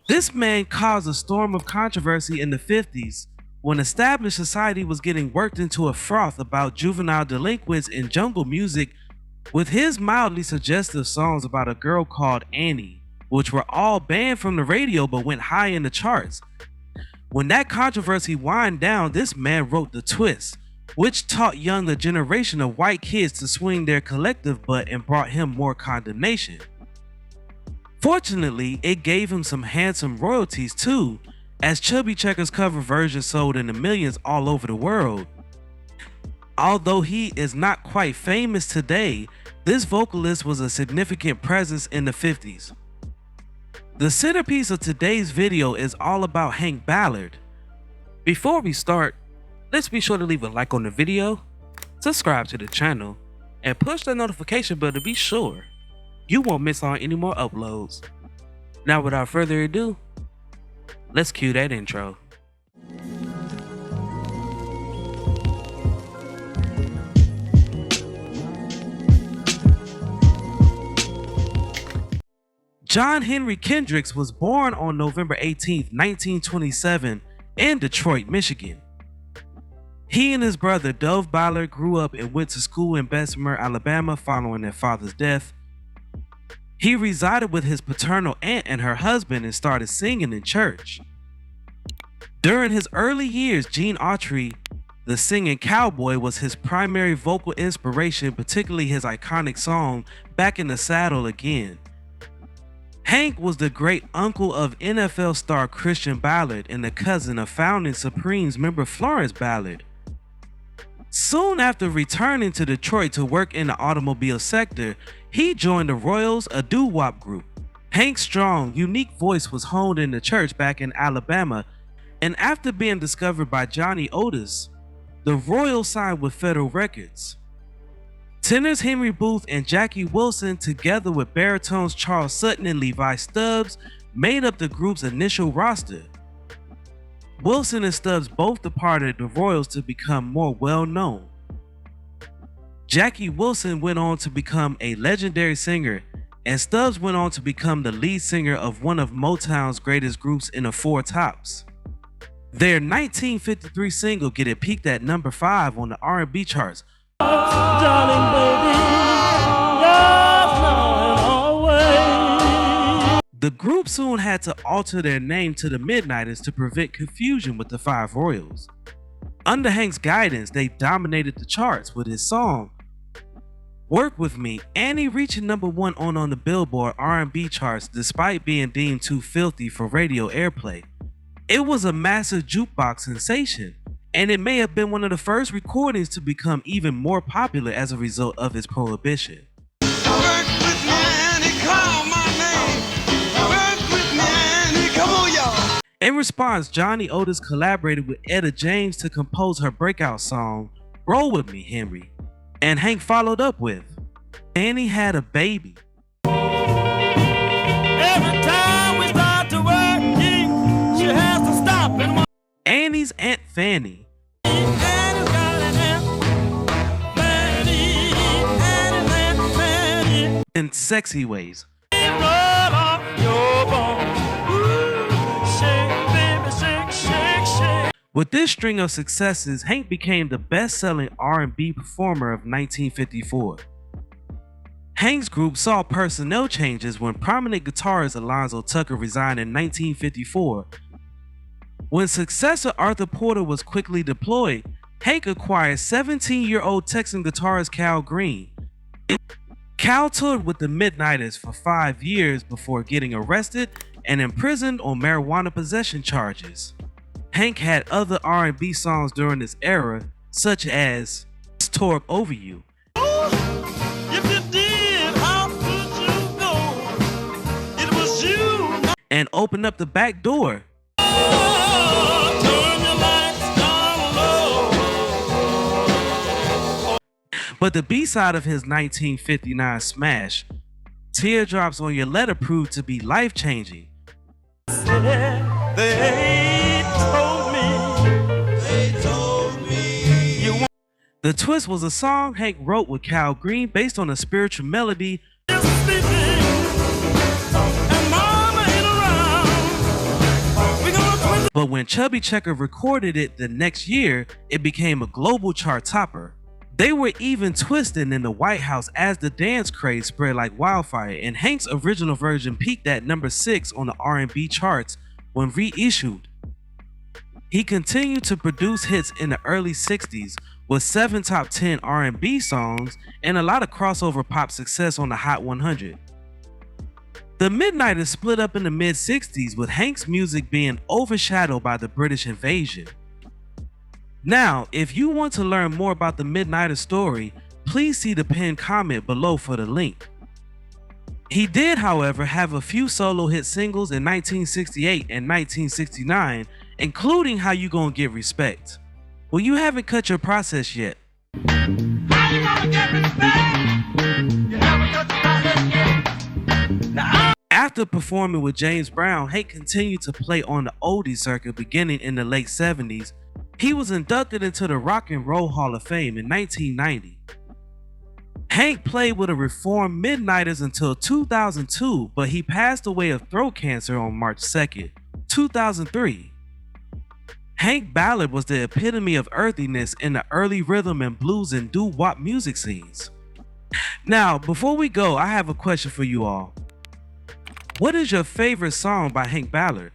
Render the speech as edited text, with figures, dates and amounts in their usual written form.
This man caused a storm of controversy in the 50s when established society was getting worked into a froth about juvenile delinquents in jungle music with his mildly suggestive songs about a girl called Annie, which were all banned from the radio but went high in the charts. When that controversy wound down, this man wrote The Twist, which taught younger generation of white kids to swing their collective butt and brought him more condemnation. Fortunately, it gave him some handsome royalties too, as Chubby Checker's cover version sold in the millions all over the world. Although he is not quite famous today, this vocalist was a significant presence in the 50s. The centerpiece of today's video is all about Hank Ballard. Before we start, let's be sure to leave a like on the video, subscribe to the channel, and push the notification bell to be sure you won't miss on any more uploads. Now without further ado, let's cue that intro. John Henry Kendricks was born on November 18, 1927 in Detroit, Michigan. He and his brother Dove Ballard grew up and went to school in Bessemer, Alabama following their father's death. He resided with his paternal aunt and her husband and started singing in church. During his early years, Gene Autry, the singing cowboy, was his primary vocal inspiration, particularly his iconic song, Back in the Saddle Again. Hank was the great uncle of NFL star Christian Ballard and the cousin of founding Supremes member Florence Ballard. Soon after returning to Detroit to work in the automobile sector, he joined the Royals, a doo-wop group. Hank's strong, unique voice was honed in the church back in Alabama, and after being discovered by Johnny Otis, the Royals signed with Federal Records. Tenors Henry Booth and Jackie Wilson, together with baritones Charles Sutton and Levi Stubbs, made up the group's initial roster. Wilson and Stubbs both departed the Royals to become more well-known. Jackie Wilson went on to become a legendary singer, and Stubbs went on to become the lead singer of one of Motown's greatest groups in the Four Tops. Their 1953 single Get It peaked at number 5 on the R&B charts. Darling baby, the group soon had to alter their name to the Midnighters to prevent confusion with the Five Royals. Under Hank's guidance, they dominated the charts with his song Work With Me, Annie reaching number 1 on the Billboard R&B charts despite being deemed too filthy for radio airplay. It was a massive jukebox sensation, and it may have been one of the first recordings to become even more popular as a result of its prohibition. In response, Johnny Otis collaborated with Etta James to compose her breakout song, Roll With Me, Henry, and Hank followed up with, Annie Had a Baby. Every time we start to work, she has to stop and Annie's Aunt Fanny. In sexy ways. With this string of successes, Hank became the best-selling R&B performer of 1954. Hank's group saw personnel changes when prominent guitarist Alonzo Tucker resigned in 1954. When successor Arthur Porter was quickly deployed, Hank acquired 17-year-old Texan guitarist Cal Green. Cal toured with the Midnighters for 5 years before getting arrested and imprisoned on marijuana possession charges. Hank had other R&B songs during this era, such as Tore Over You, if you did, how could you go? It was you. And Open Up the Back Door. Turn your lights down low. But the B-side of his 1959 smash, Teardrops on Your Letter, proved to be life-changing. The Twist was a song Hank wrote with Cal Green based on a spiritual melody but when Chubby Checker recorded it the next year, it became a global chart topper. They were even twisting in the White House as the dance craze spread like wildfire, and Hank's original version peaked at number 6 on the R&B charts when reissued. He continued to produce hits in the early 60s with 7 top 10 R&B songs and a lot of crossover pop success on the Hot 100. The Midnighters split up in the mid-60s, with Hank's music being overshadowed by the British invasion. Now, if you want to learn more about the Midnighters story, please see the pinned comment below for the link. He did, however, have a few solo hit singles in 1968 and 1969, including How You Gonna Get Respect. Well, you haven't cut your process yet. How you gonna get respect? You haven't cut your process yet. Now, After performing with James Brown, Hank continued to play on the oldie circuit beginning in the late 70s. He was inducted into the Rock and Roll Hall of Fame in 1990. Hank played with the reformed Midnighters until 2002, but he passed away of throat cancer on March 2nd, 2003. Hank Ballard was the epitome of earthiness in the early rhythm and blues and doo-wop music scenes. Now, before we go, I have a question for you all. What is your favorite song by Hank Ballard?